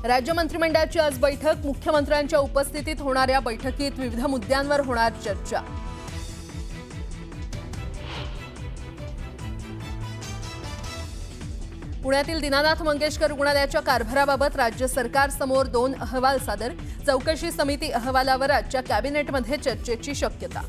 राज्य मंत्रिमंडळाची आज बैठक। मुख्यमंत्र्यांच्या उपस्थितीत होणाऱ्या बैठकीत विविध मुद्द्यांवर होणार चर्चा। पुण्यातील दीनानाथ मंगेशकर रुग्णालयाच्या कारभाराबाबत राज्य सरकारसमोर 2 अहवाल सादर। चौकशी समिती अहवालावर आजच्या कॅबिनेटमध्ये चर्चेची शक्यता।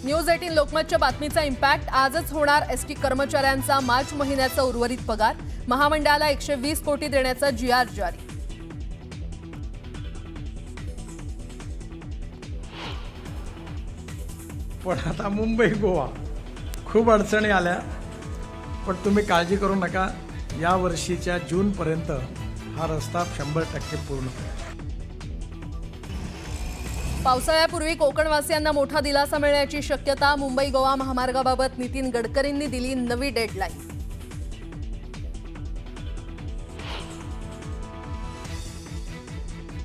न्यूज 18 लोकमतच्या बातमीचा इम्पॅक्ट। आजच होणार एसटी कर्मचाऱ्यांचा मार्च महिन्याचा उर्वरित पगार। महामंडळाला 120 कोटी देण्याचा जीआर जारी। पण आता मुंबई गोवा खूप अडचणी आल्या, पण तुम्ही काळजी करू नका। या वर्षीच्या जूनपर्यंत हा रस्ता 100% पूर्ण होईल। पावसाळ्यापूर्वी कोकणवासियांना मोठा दिलासा मिळण्याची शक्यता। मुंबई गोवा महामार्गाबाबत नितीन गडकरींनी दिली नवी डेडलाईन।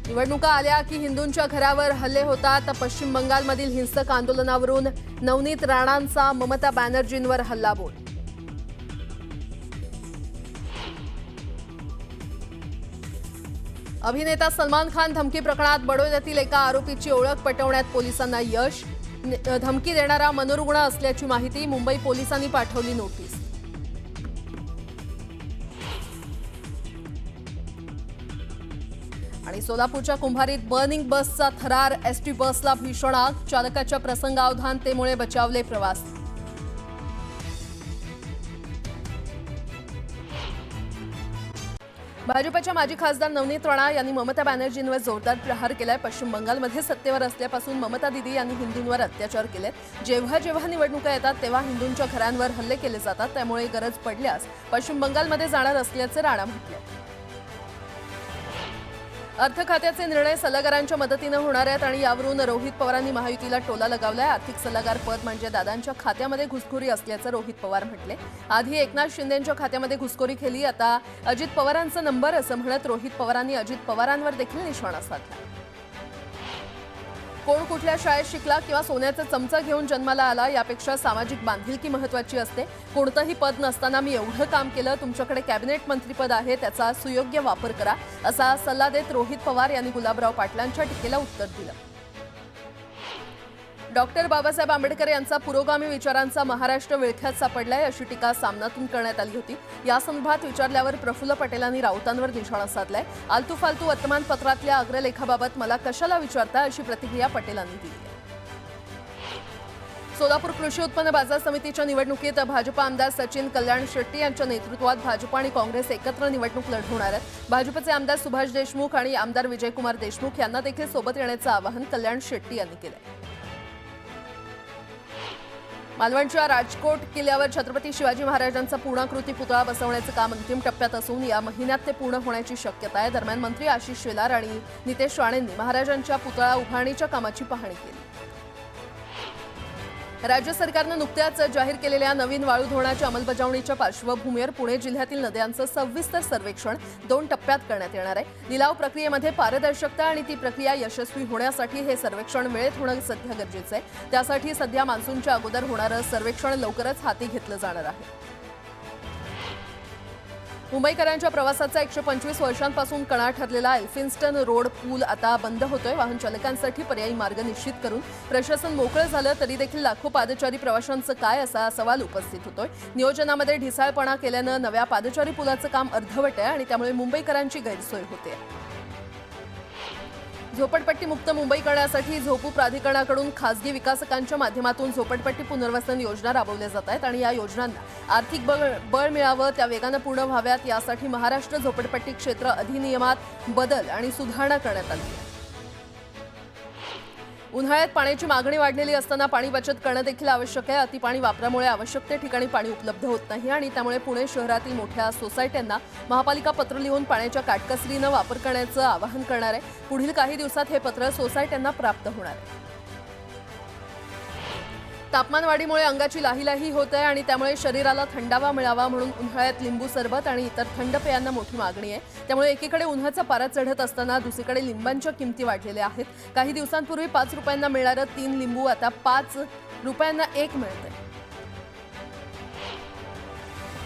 निवडणुका आल्या की हिंदूंच्या घरावर हल्ले होतात। पश्चिम बंगालमधील हिंसक आंदोलनावरून नवनीत राणांचा ममता बॅनर्जींवर हल्लाबोल। अभिनेता सलमान खान धमकी प्रकरणात बडोद्यातील एका आरोपीची ओळख पटवण्यात पोलिसांना यश। धमकी देणारा मनोरुग्ण असल्याची माहिती। मुंबई पोलिसांनी पाठवली नोटीस। आणि सोलापूरच्या कुंभारीत बर्निंग बसचा थरार। एसटी बसला भीषण आग। चालकाच्या प्रसंगावधानतेमुळे बचावले प्रवासी। भाजपच्या माजी खासदार नवनीत राणा यांनी ममता बॅनर्जींवर जोरदार प्रहार केलाय। पश्चिम बंगालमध्ये सत्तेवर असल्यापासून ममता दिदी यांनी हिंदूंवर अत्याचार केले। जेव्हा जेव्हा निवडणुका येतात तेव्हा हिंदूंच्या घरांवर हल्ले केले जातात। त्यामुळे गरज पडल्यास पश्चिम बंगालमध्ये जाणार असल्याचे राणा म्हटले। अर्थ खात्याचे निर्णय सल्लागारांच्या मदतीने होणार आहेत आणि यावरून रोहित पवारांनी महायुतीला टोला लगावलाय। आर्थिक सल्लागार पद म्हणजे दादांच्या खात्यामध्ये घुसखोरी असल्याचं रोहित पवार म्हटले। आधी एकनाथ शिंदेंच्या खात्यामध्ये घुसखोरी केली, आता अजित पवारांचा नंबर असं म्हणत रोहित पवारांनी अजित पवारांवर देखील निशाणा साधला। कोण कुठल्या शाळेत शिकला किंवा सोन्याचा चमचा घेऊन जन्माला आला यापेक्षा सामाजिक बांधिलकी महत्त्वाची असते। कोणतंही पद नसताना मी एवढं काम केलं, तुमच्याकडे कॅबिनेट मंत्रीपद आहे, त्याचा सुयोग्य वापर करा असा सल्ला देत रोहित पवार यांनी गुलाबराव पाटलांच्या टीकेला उत्तर दिलं। डॉक्टर बाबासाहेब आंबेडकर यांचा पुरोगामी विचारांचा महाराष्ट्र विळख्यात सापडलाय अशी टीका सामनातून करण्यात आली होती। या संदर्भात विचारल्यावर प्रफुल्ल पटेलांनी राऊतांवर निशाणा साधलाय। आलतू फालतू वर्तमानपत्रातल्या अग्रलेखाबाबत मला कशाला विचारता अशी प्रतिक्रिया पटेलांनी दिली आहे। सोलापूर कृषी उत्पन्न बाजार समितीच्या निवडणुकीत भाजप आमदार सचिन कल्याण शेट्टी यांच्या नेतृत्वात भाजप आणि काँग्रेस एकत्र निवडणूक लढवणार आहेत। भाजपचे आमदार सुभाष देशमुख आणि आमदार विजयकुमार देशमुख यांना देखील सोबत येण्याचं आवाहन कल्याण शेट्टी यांनी केलंय। मालवणच्या राजकोट किल्ल्यावर छत्रपती शिवाजी महाराजांचा पूर्णाकृती पुतळा बसवण्याचं काम अंतिम टप्प्यात असून या महिन्यात ते पूर्ण होण्याची शक्यता आहे। दरम्यान मंत्री आशिष शेलार आणि नितेश राणेंनी महाराजांच्या पुतळा उभारणीच्या कामाची पाहणी केली। राज्य सरकारनं नुकत्याच जाहीर केलेल्या नवीन वाळू धोरणाच्या अंमलबजावणीच्या पार्श्वभूमीवर पुणे जिल्ह्यातील नद्यांचं सविस्तर सर्वेक्षण 2 टप्प्यात करण्यात येणार आहे। लिलाव प्रक्रियेमध्ये पारदर्शकता आणि ती प्रक्रिया यशस्वी होण्यासाठी हे सर्वेक्षण वेळेत होणं सध्या गरजेचं आहे। त्यासाठी सध्या मान्सूनच्या अगोदर होणारं सर्वेक्षण लवकरच हाती घेतलं जाणार आहे। मुंबईकरांच्या प्रवासाचा 125 वर्षांपासून कणा ठरलेला एल्फिन्स्टन रोड पूल आता बंद होतोय। वाहन चालकांसाठी पर्यायी मार्ग निश्चित करून प्रशासन मोकळं झालं तरी देखील लाखो पादचारी प्रवाशांचं काय असा सवाल उपस्थित होतोय। नियोजनामध्ये ढिसाळपणा केल्यानं नव्या पादचारी पुलाचं काम अर्धवट आहे आणि त्यामुळे मुंबईकरांची गैरसोय होते। झोपडपट्टी मुक्त मुंबई करण्यासाठी झोपू प्राधिकरणाकडून खासगी विकासकांच्या माध्यमातून झोपडपट्टी पुनर्वसन योजना राबवल्या जात आहेत आणि या योजनांना आर्थिक बळ मिळावं, त्या वेगानं पूर्ण व्हाव्यात यासाठी महाराष्ट्र झोपडपट्टी क्षेत्र अधिनियमात बदल आणि सुधारणा करण्यात आली आहे। उन्हाळ्यात पाण्याची मागणी वाढलेली असताना पाणी बचत करणं देखील आवश्यक आहे। अतिपाणी वापरामुळे आवश्यक त्या ठिकाणी पाणी उपलब्ध होत नाही आणि त्यामुळे पुणे शहरातील मोठ्या सोसायट्यांना महापालिका पत्र लिहून पाण्याच्या काटकसरीनं वापर करण्याचं आवाहन करणार आहे। पुढील काही दिवसात हे पत्र सोसायट्यांना प्राप्त होणार आहे। तापमानवाढीमुळे अंगाची लाहीलाही होत आहे आणि त्यामुळे शरीराला थंडावा मिळावा म्हणून उन्हाळ्यात लिंबू सरबत आणि इतर थंड पेयांना मोठी मागणी आहे। त्यामुळे एकीकडे उन्हाचा पारा चढत असताना दुसरीकडे लिंबांच्या किमती वाढलेल्या आहेत। काही दिवसांपूर्वी 5 रुपयांना मिळणारं 3 लिंबू आता 5 रुपयांना 1 मिळतंय।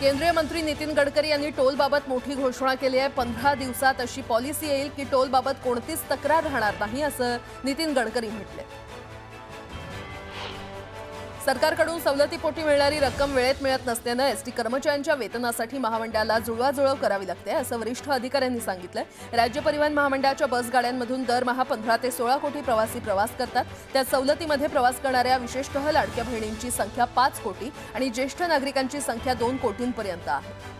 केंद्रीय मंत्री नितीन गडकरी यांनी टोलबाबत मोठी घोषणा केली आहे. 15 दिवसात अशी पॉलिसी येईल की टोलबाबत कोणतीच तक्रार राहणार नाही, असं नितीन गडकरी म्हटले. सरकारकडून सवलतीपोटी मिळणारी रक्कम वेळेत मिळत नसल्यानं एसटी कर्मचाऱ्यांच्या वेतनासाठी महामंडळाला जुळवाजुळव करावी लागते, असं वरिष्ठ अधिकाऱ्यांनी सांगितलं. राज्य परिवहन महामंडळाच्या बस गाड्यांमधून दरमहा 15 ते 16 कोटी प्रवासी प्रवास करतात. त्यात सवलतीमध्ये प्रवास करणाऱ्या विशेषतः लाडक्या बहिणींची संख्या 5 कोटी आणि ज्येष्ठ नागरिकांची संख्या 2 कोटींपर्यंत आहे.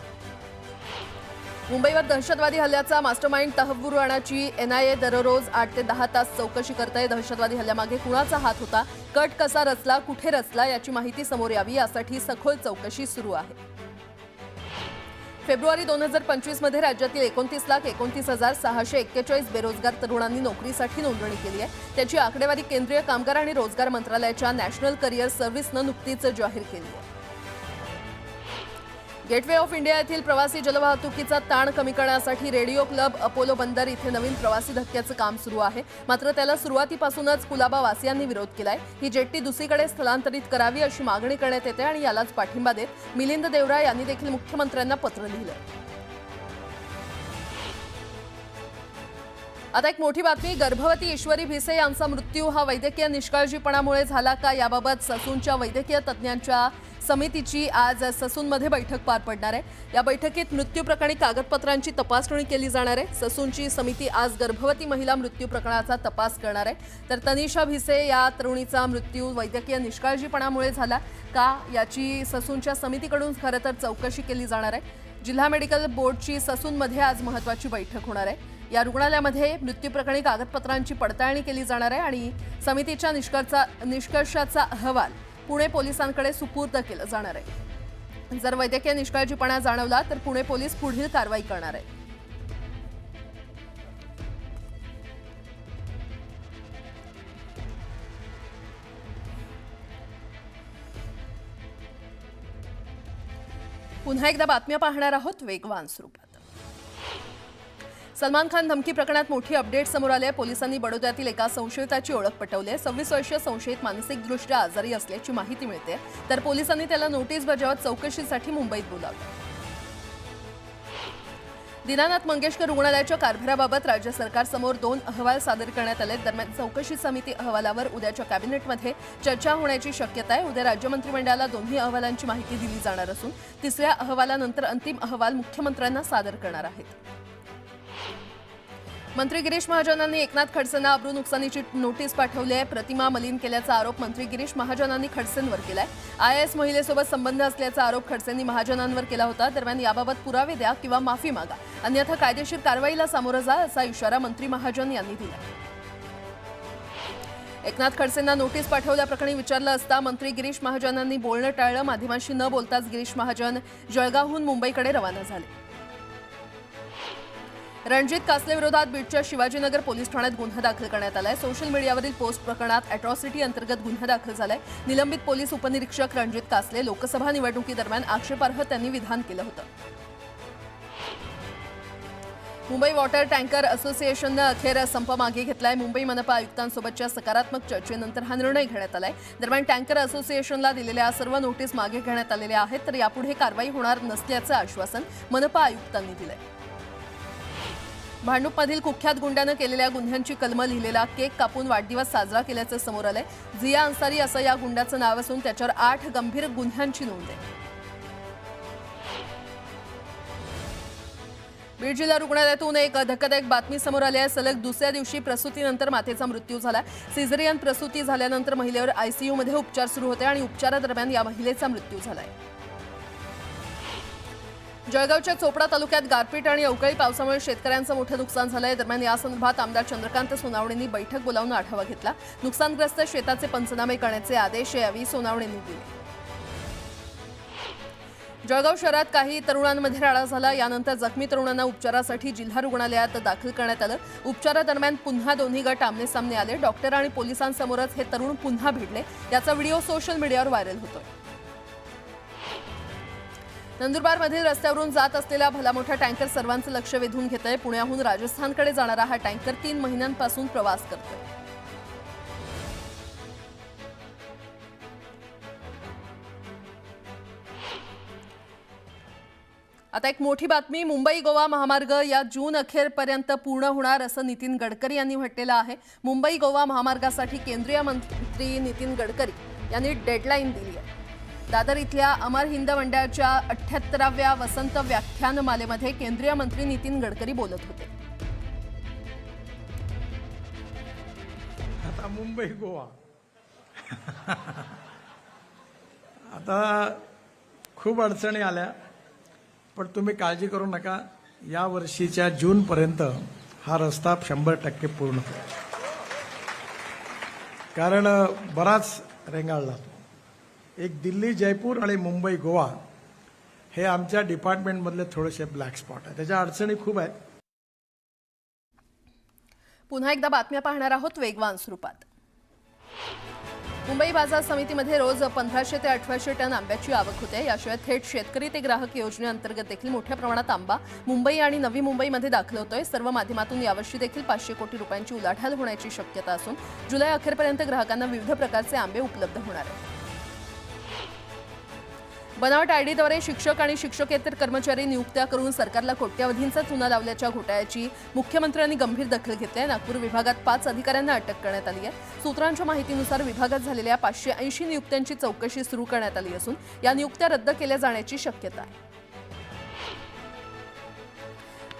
मुंबईवर दहशतवादी हल्ल्याचा मास्टरमाइंड तहव्वूर राणाची एनआयए दररोज 8 ते 10 तास चौकशी करते. दहशतवादी हल्ल्यामागे कुणाचा हात होता, कट कसा रचला, कुठे रचला याची माहिती समोर यावी यासाठी सखोल चौकशी सुरू आहे. फेब्रुवारी 2025 मध्ये राज्यातील 29,29,641 बेरोजगार तरुणांनी नोकरीसाठी नोंदणी केली आहे. त्याची आकडेवारी केंद्रीय कामगार आणि रोजगार मंत्रालयाच्या नॅशनल करिअर सर्व्हिसनं नुकतीच जाहीर केली आहे. गेटवे ऑफ इंडिया येथील प्रवासी जलवाहतुकीचा ताण कमी करण्यासाठी रेडिओ क्लब अपोलो बंदर इथे नवीन प्रवासी धक्क्याचं काम सुरू आहे. मात्र त्याला सुरुवातीपासूनच कुलाबा वासियांनी विरोध केलाय. ही जेट्टी दुसरीकडे स्थलांतरित करावी अशी मागणी करण्यात येते आणि यालाच पाठिंबा देत मिलिंद देवरा यांनी देखील मुख्यमंत्र्यांना पत्र लिहिलंय. आता एक मोठी बातमी. गर्भवती ईश्वरी भिसे यांचा मृत्यू हा वैद्यकीय निष्काळजीपणामुळे झाला का, याबाबत ससूनच्या वैद्यकीय तज्ज्ञांच्या समितीची आज ससूनमध्ये बैठक पार पडणार आहे. या बैठकीत मृत्यू प्रकरणी कागदपत्रांची तपासणी केली जाणार आहे. ससूनची समिती आज गर्भवती महिला मृत्यू प्रकरणाचा तपास करणार आहे. तर तनिषा भिसे या तरुणीचा मृत्यू वैद्यकीय निष्काळजीपणामुळे झाला का याची ससूनच्या समितीकडून खरं तर चौकशी केली जाणार आहे. जिल्हा मेडिकल बोर्डची ससूनमध्ये आज महत्त्वाची बैठक होणार आहे. या रुग्णालयामध्ये मृत्यू प्रकरणी कागदपत्रांची पडताळणी केली जाणार आहे आणि समितीच्या निष्कर्षाचा अहवाल पुणे पोलिसांकडे सुपूर्द केला जाणार आहे. जर वैद्यकीय निष्काळजीपणा जाणवला तर पुणे पोलीस पुढील कारवाई करणार आहेत. पुन्हा एकदा बातम्या पाहणार आहोत वेगवान स्वरूपात. सलमान खान धमकी प्रकरणात मोठी अपडेट समोर आली आहे. पोलिसांनी बडोद्यातील एका संशयिताची ओळख पटवली आहे. 26 वर्षीय संशयित मानसिकदृष्ट्या आजारी असल्याची माहिती मिळते. तर पोलिसांनी त्याला नोटीस बजावत चौकशीसाठी मुंबईत बोलावलं. दीनानाथ मंगेशकर रुग्णालयाच्या कारभाराबाबत राज्य सरकारसमोर 2 अहवाल सादर करण्यात आले. दरम्यान चौकशी समिती अहवालावर उद्याच्या कॅबिनेटमध्ये चर्चा होण्याची शक्यता आहे. उद्या राज्य मंत्रिमंडळाला दोन्ही अहवालांची माहिती दिली जाणार असून तिसऱ्या अहवालानंतर अंतिम अहवाल मुख्यमंत्र्यांना सादर करणार आहेत. मंत्री गिरीश महाजनांनी एकनाथ खडसेंना अब्रू नुकसानीची नोटीस पाठवली आहे. प्रतिमा मलिन केल्याचा आरोप मंत्री गिरीश महाजनांनी खडसेंवर केलाय. IAS महिलेसोबत संबंध असल्याचा आरोप खडसेंनी महाजनांवर केला होता. दरम्यान याबाबत पुरावे द्या किंवा माफी मागा, अन्यथा कायदेशीर कारवाईला सामोरं जा, असा इशारा मंत्री महाजन यांनी दिला. एकनाथ खडसेंना नोटीस पाठवल्याप्रकरणी विचारलं असता मंत्री गिरीश महाजनांनी बोलणं टाळलं. माध्यमांशी न बोलताच गिरीश महाजन जळगावहून मुंबईकडे रवाना झाले. रणजित कासले विरोधात बीडच्या शिवाजीनगर पोलीस ठाण्यात गुन्हा दाखल करण्यात आलाय. सोशल मीडियावरील पोस्ट प्रकरणात अॅट्रॉसिटी अंतर्गत गुन्हा दाखल झालाय. निलंबित पोलीस उपनिरीक्षक रणजित कासले लोकसभा निवडणुकीदरम्यान आक्षेपार्ह त्यांनी विधान केलं होतं. मुंबई वॉटर टँकर असोसिएशननं अखेर संप मागे घेतलाय. मुंबई मनपा आयुक्तांसोबतच्या सकारात्मक चर्चेनंतर हा निर्णय घेण्यात आलाय. दरम्यान टँकर असोसिएशनला दिलेल्या सर्व नोटीस मागे घेण्यात आलेल्या आहेत. तर यापुढे कारवाई होणार नसल्याचं आश्वासन मनपा आयुक्तांनी दिलंय. भांडूपमधील कुख्यात गुंड्यानं केलेल्या गुन्ह्यांची कलमं लिहिलेला केक कापून वाढदिवस साजरा केल्याचं समोर आलंय. झिया अन्सारी असं या गुंड्याचं नाव असून त्याच्यावर 8 गंभीर गुन्ह्यांची नोंद आहे. बीड जिल्हा रुग्णालयातून एक धक्कादायक बातमी समोर आली आहे. सलग दुसऱ्या दिवशी प्रसूतीनंतर मातेचा मृत्यू झाला. सिझेरियन प्रसूती झाल्यानंतर महिलेवर ICU मध्ये उपचार सुरू होते आणि उपचारादरम्यान या महिलेचा मृत्यू झालाय. जळगावच्या चोपडा तालुक्यात गारपीट आणि अवकाळी पावसामुळे शेतकऱ्यांचं मोठं नुकसान झालंय. दरम्यान यासंदर्भात आमदार चंद्रकांत सोनावणेंनी बैठक बोलावून आढावा घेतला. नुकसानग्रस्त शेताचे पंचनामे करण्याचे आदेश यावेळी सोनावणेंनी दिले. जळगाव शहरात काही तरुणांमध्ये राडा झाला. यानंतर जखमी तरुणांना उपचारासाठी जिल्हा रुग्णालयात दाखल करण्यात आलं. उपचारादरम्यान पुन्हा दोन्ही गट आमनेसामने आले. डॉक्टर आणि पोलिसांसमोरच हे तरुण पुन्हा भिडले. याचा व्हिडिओ सोशल मीडियावर व्हायरल होतोय. नंदुरबारमधील रस्त्यावरून जात असलेला भला मोठा टँकर सर्वांचं लक्ष वेधून घेतोय. पुण्याहून राजस्थानकडे जाणारा हा टँकर 3 महिन्यांपासून प्रवास करतोय. आता एक मोठी बातमी, मुंबई गोवा महामार्ग या जून अखेरपर्यंत पूर्ण होणार असं नितीन गडकरी यांनी म्हटलेलं आहे। मुंबई गोवा महामार्गासाठी केंद्रीय मंत्री नितीन गडकरी यांनी डेडलाईन दिली आहे। दादर इथल्या अमर हिंद मंडळाच्या 78व्या वसंत व्याख्यानमालेमध्ये केंद्रीय मंत्री नितीन गडकरी बोलत होते। आता मुंबई गोवा आता खूप अडचणी आल्या, पण तुम्ही काळजी करू नका। या वर्षीच्या जूनपर्यंत हा रस्ता 100% पूर्ण होईल, कारण बराच रेंगाळला। एक दिल्ली जयपूर आणि मुंबई गोवा हे आमच्या डिपार्टमेंटमधले थोडेसे ब्लॅक स्पॉट आहे, त्याच्या अडचणी खूप आहेत। पुन्हा एकदा बातम्या पाहणार आहोत वेगवान स्वरूपात। मुंबई बाजार समितीमध्ये रोज 1500 ते 1800 टन आंब्याची आवक होते। याशिवाय थेट शेतकरी ते ग्राहक योजनेअंतर्गत देखील मोठ्या प्रमाणात आंबा मुंबई आणि नवी मुंबईमध्ये दाखल होतोय। सर्व माध्यमातून यावर्षी देखील 500 कोटी रुपयांची उलाढाल होण्याची शक्यता असून जुलै अखेरपर्यंत ग्राहकांना विविध प्रकारचे आंबे उपलब्ध होणार आहेत। बनावट आयडीद्वारे शिक्षक आणि शिक्षकेतर कर्मचारी नियुक्त्या करून सरकारला कोट्यवधींचा चुना लावल्याच्या घोटाळ्याची मुख्यमंत्र्यांनी गंभीर दखल घेतली आहे। नागपूर विभागात 5 अधिकाऱ्यांना अटक करण्यात आली आहे। सूत्रांच्या माहितीनुसार विभागात झालेल्या 580 नियुक्त्यांची चौकशी सुरू करण्यात आली असून या नियुक्त्या रद्द केल्या जाण्याची शक्यता आहे।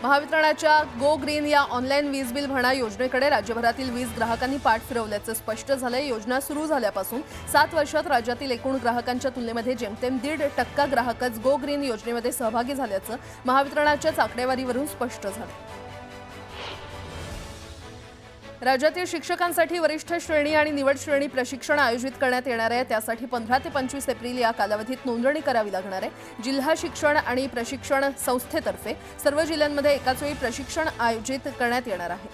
महावितरणाच्या गो ग्रीन या ऑनलाईन वीज बिल भरणा योजनेकडे राज्यभरातील वीज ग्राहकांनी पाठ फिरवल्याचं स्पष्ट झालंय। योजना सुरू झाल्यापासून 7 वर्षात राज्यातील एकूण ग्राहकांच्या तुलनेमध्ये जेमतेम 1.5% ग्राहकच गो ग्रीन योजनेमध्ये सहभागी झाल्याचं महावितरणाच्या आकडेवारीवरून स्पष्ट झालं। राज्यातील शिक्षकांसाठी वरिष्ठ श्रेणी आणि निवड श्रेणी प्रशिक्षण आयोजित करण्यात येणार आहे। त्यासाठी 15 ते 25 एप्रिल या कालावधीत नोंदणी करावी लागणार आहे। जिल्हा शिक्षण आणि प्रशिक्षण संस्थेतर्फे सर्व जिल्ह्यांमध्ये एकाच वेळी प्रशिक्षण आयोजित करण्यात येणार आहे।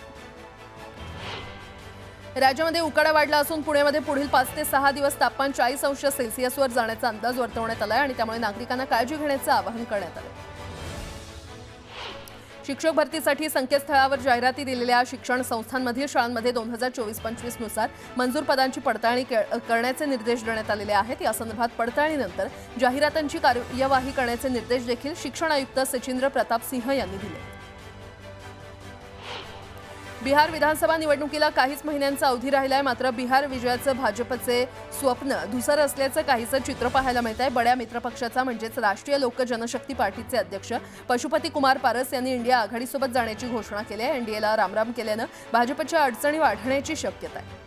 राज्यामध्ये उकाडा वाढला असून पुण्यामध्ये पुढील 5 ते 6 दिवस तापमान 40 अंश सेल्सिअसवर जाण्याचा अंदाज वर्तवण्यात आला आहे आणि त्यामुळे नागरिकांना काळजी घेण्याचं आवाहन करण्यात आलं। शिक्षक भरतीसाठी संकेतस्थळावर जाहिराती दिलेल्या शिक्षण संस्थांमधील शाळांमध्ये 2024-25 नुसार मंजूर पदांची पडताळणी करण्याचे निर्देश देण्यात आलेले आहेत। या संदर्भात पडताळणीनंतर जाहिरातांची कार्यवाही करण्याचे निर्देश देखील शिक्षण आयुक्त सचिंद्र प्रताप सिंह यांनी दिले। बिहार विधानसभा निवडणुकीला काहीच महिन्यांचा अवधी राहिलाय, मात्र बिहार विजयाचं भाजपचे स्वप्न धुसर असल्याचं काहीसं चित्र पाहायला मिळत आहे। बड्या मित्रपक्षाचा म्हणजेच राष्ट्रीय लोक जनशक्ती पार्टीचे अध्यक्ष पशुपती कुमार पारस यांनी इंडिया आघाडीसोबत जाण्याची घोषणा केली आहे। एनडीएला रामराम केल्यानं भाजपच्या अडचणी वाढण्याची शक्यता आहे।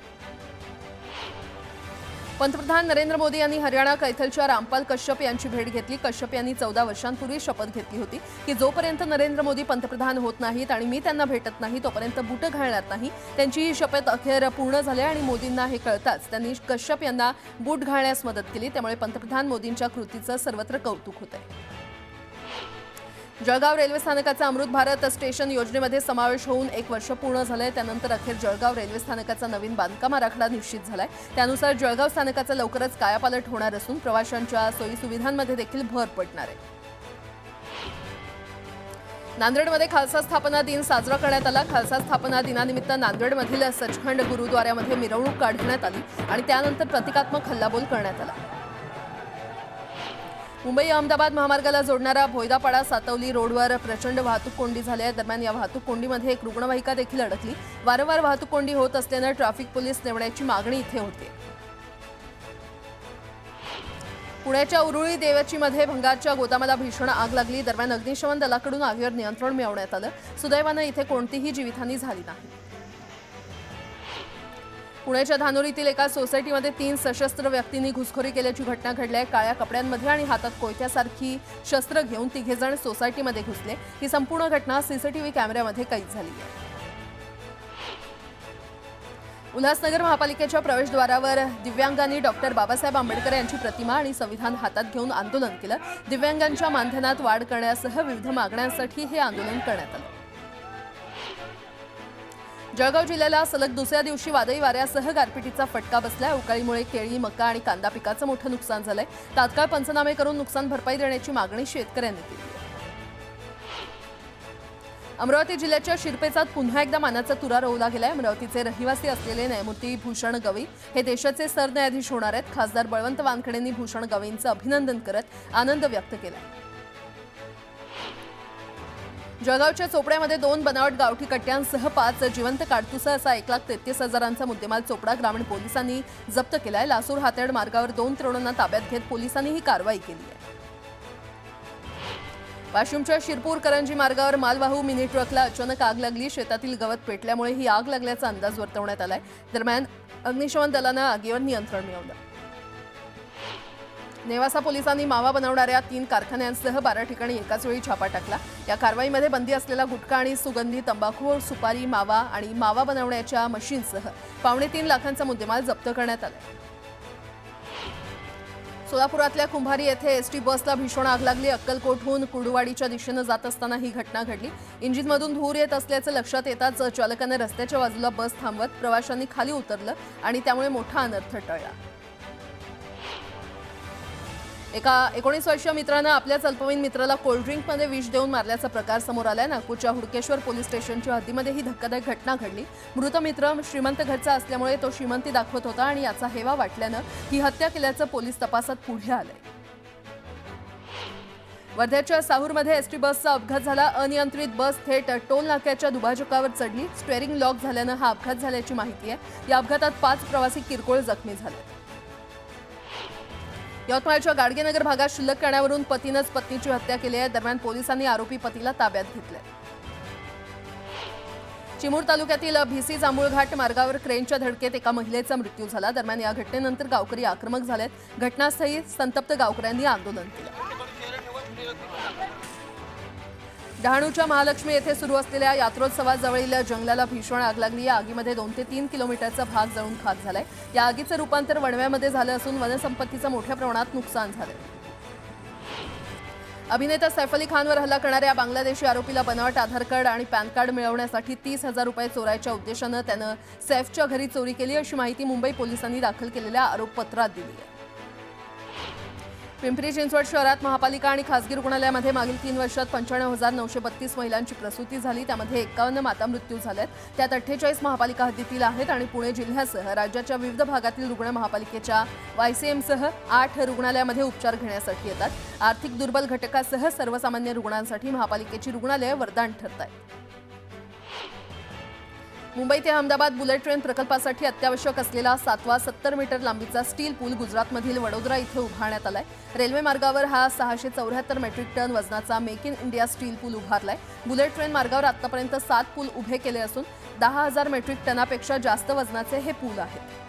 पंतप्रधान नरेंद्र मोदी यांनी हरियाणा कैथलच्या रामपाल कश्यप यांची भेट घेतली। कश्यप यांनी 14 वर्षांपूर्वी शपथ घेतली होती की जोपर्यंत नरेंद्र मोदी पंतप्रधान होत नाहीत आणि मी त्यांना भेटत नाही तोपर्यंत बूट घालणार नाही। त्यांची ही शपथ अखेर पूर्ण झाली आणि मोदींना हे कळताच त्यांनी कश्यप यांना बूट घालण्यास मदत केली। त्यामुळे पंतप्रधान मोदींच्या कृतीचं सर्वत्र कौतुक होत आहे। जळगाव रेल्वे स्थानकाचा अमृत भारत स्टेशन योजनेमध्ये समावेश होऊन 1 वर्ष पूर्ण झालंय। त्यानंतर अखेर जळगाव रेल्वे स्थानकाचा नवीन बांधकाम आराखडा निश्चित झालाय। त्यानुसार जळगाव स्थानकाचा लवकरच कायापालट होणार असून प्रवाशांच्या सोयीसुविधांमध्ये देखील भर पडणार आहे। नांदेडमध्ये खालसा स्थापना दिन साजरा करण्यात आला। खालसा स्थापना दिनानिमित्त नांदेडमधील सचखंड गुरुद्वाऱ्यामध्ये मिरवणूक काढण्यात आली आणि त्यानंतर प्रतिकात्मक हल्लाबोल करण्यात आला। मुंबई अहमदाबाद महामार्गाला जोडणारा भोयदापाडा सातवली रोडवर प्रचंड वाहतूक कोंडी झाली आहे। दरम्यान या वाहतूक कोंडीमध्ये एक रुग्णवाहिका देखील अडकली। वारंवार वाहतूक कोंडी होत असल्यानं ट्रॅफिक पोलीस नेमण्याची मागणी इथे होते। पुण्याच्या उरुळी देवचीमध्ये भंगारच्या गोदामाला भीषण आग लागली। दरम्यान अग्निशमन दलाकडून आगीवर नियंत्रण मिळवण्यात आलं। सुदैवानं इथे कोणतीही जीवितहानी झाली नाही। पुण्याच्या धानोरीतील एका सोसायटीमध्ये 3 सशस्त्र व्यक्तींनी घुसखोरी केल्याची घटना घडली आहे। काळ्या कपड्यांमध्ये आणि हातात कोयत्यासारखी शस्त्र घेऊन 3 जण सोसायटीमध्ये घुसले। ही संपूर्ण घटना सीसीटीव्ही कॅमेऱ्यामध्ये कैद झाली आहे। उल्हासनगर महापालिकेच्या प्रवेशद्वारावर दिव्यांगांनी डॉक्टर बाबासाहेब आंबेडकर यांची प्रतिमा आणि संविधान हातात घेऊन आंदोलन केलं। दिव्यांगांच्या मानधनात वाढ करण्यासह विविध मागण्यांसाठी हे आंदोलन करण्यात आलं। जळगाव जिल्ह्याला सलग दुसऱ्या दिवशी वादळी वाऱ्यासह गारपिटीचा फटका बसलाय। अवकाळीमुळे केळी, मका आणि कांदा पिकाचं मोठं नुकसान झालंय। तात्काळ पंचनामे करून नुकसान भरपाई देण्याची मागणी शेतकऱ्यांनी केली। अमरावती जिल्ह्याच्या शिरपेचात पुन्हा एकदा मानाचा तुरा रोवला गेलाय। अमरावतीचे रहिवासी असलेले न्यायमूर्ती भूषण गवई हे देशाचे सरन्यायाधीश होणार आहेत। खासदार बळवंत वानखेडेंनी भूषण गवईंचं अभिनंदन करत आनंद व्यक्त केला। जळगावच्या चोपड्यामध्ये 2 बनावट गावठी कट्ट्यांसह 5 जिवंत काडतुसं असा 1,33,000चा मुद्देमाल चोपडा ग्रामीण पोलिसांनी जप्त केलाय. लासूर हातेड मार्गावर 2 तरुणांना ताब्यात घेत पोलिसांनी ही कारवाई केली आहे. वाशिमच्या शिरपूर करंजी मार्गावर मालवाहू मिनी ट्रकला अचानक आग लागली. शेतातील गवत पेटल्यामुळे ही आग लागल्याचा अंदाज वर्तवण्यात आलाय. दरम्यान अग्निशमन दलानं आगीवर नियंत्रण मिळवलं. नेवासा पोलिसांनी मावा बनवणाऱ्या 3 कारखान्यांसह 12 ठिकाणी एकाच वेळी छापा टाकला. या कारवाईमध्ये बंदी असलेला गुटखा आणि सुगंधी तंबाखू, सुपारी, मावा आणि मावा बनवण्याच्या मशीनसह 3.25 लाखांचा मुद्देमाल जप्त करण्यात आला. सोलापुरातल्या कुंभारी येथे एसटी बसला भीषण आग लागली. अक्कलकोटहून कुर्डुवाडीच्या दिशेनं जात असताना ही घटना घडली. इंजिनमधून धूर येत असल्याचं लक्षात येताच चालकाने रस्त्याच्या बाजूला बस थांबवत प्रवाशांनी खाली उतरलं आणि त्यामुळे मोठा अनर्थ टळला. एका 19 वर्षीय मित्रानं आपल्याच अल्पवयीन मित्राला कोल्ड्रिंकमध्ये विष देऊन मारल्याचा प्रकार समोर आलाय. नागपूरच्या हुडकेश्वर पोलीस स्टेशनच्या हद्दीमध्ये ही धक्कादायक घटना घडली. मृत मित्र श्रीमंत घरचा असल्यामुळे तो श्रीमंती दाखवत होता आणि याचा हेवा वाटल्यानं ही हत्या केल्याचं पोलीस तपासात पुढे आलंय. वर्ध्याच्या साहूरमध्ये एसटी बसचा अपघात झाला. अनियंत्रित बस थेट टोल नाक्याच्या दुभाजकावर चढली. स्टेअरिंग लॉक झाल्यानं हा अपघात झाल्याची माहिती आहे. या अपघातात 5 प्रवासी किरकोळ जखमी झाले. यवतमाळच्या गाडगेनगर भागात शुल्लक करण्यावरून पतीनंच पत्नीची हत्या केली आहे. दरम्यान पोलिसांनी आरोपी पतीला ताब्यात घेतले. चिमूर तालुक्यातील भिसी जांभूळघाट मार्गावर क्रेनच्या धडकेत एका महिलेचा मृत्यू झाला. दरम्यान या घटनेनंतर गावकरी आक्रमक झालेत. घटनास्थळी संतप्त गावकऱ्यांनी आंदोलन केलं. डहाणूच्या महालक्ष्मी येथे सुरू असलेल्या यात्रोत्सवाजवळील जंगलाला भीषण आग लागली. या आगीमध्ये 2 ते 3 किलोमीटरचा भाग जळून खाक झालाय. या आगीचं रूपांतर वणव्यामध्ये झालं असून वनसंपत्तीचं मोठ्या प्रमाणात नुकसान झालंय. अभिनेता सैफ अली खानवर हल्ला करणाऱ्या बांगलादेशी आरोपीला बनावट आधार कार्ड आणि पॅन कार्ड मिळवण्यासाठी 30,000 रुपये चोरायच्या उद्देशानं त्यानं सैफच्या घरी चोरी केली अशी माहिती मुंबई पोलिसांनी दाखल केलेल्या आरोपपत्रात दिली आहे. पिंपरी चिंचवड शहरात महापालिका आणि खासगी रुग्णालयामध्ये मागील 3 वर्षात 95,932 महिलांची प्रसूती झाली. त्यामध्ये 51 माता मृत्यू झाल्यात. त्यात 48 महापालिका हद्दीतील आहेत आणि पुणे जिल्ह्यासह राज्याच्या विविध भागातील रुग्ण महापालिकेच्या वायसीएमसह 8 रुग्णालयामध्ये उपचार घेण्यासाठी येतात. आर्थिक दुर्बल घटकासह सर्वसामान्य रुग्णांसाठी महापालिकेची रुग्णालये वरदान ठरत आहेत. मुंबई ते अहमदाबाद बुलेट ट्रेन प्रकल्पासाठी अत्यावश्यक असलेला 7वा 70 मीटर लांबीचा स्टील पूल गुजरातमधील वडोदरा इथे उभारण्यात आलाय. रेल्वे मार्गावर हा 674 मेट्रिक टन वजनाचा मेक इन इंडिया स्टील पूल उभारलाय. बुलेट ट्रेन मार्गावर आतापर्यंत 7 पूल उभे केले असून 10,000 मेट्रिक टनापेक्षा जास्त वजनाचे हे पूल आहेत.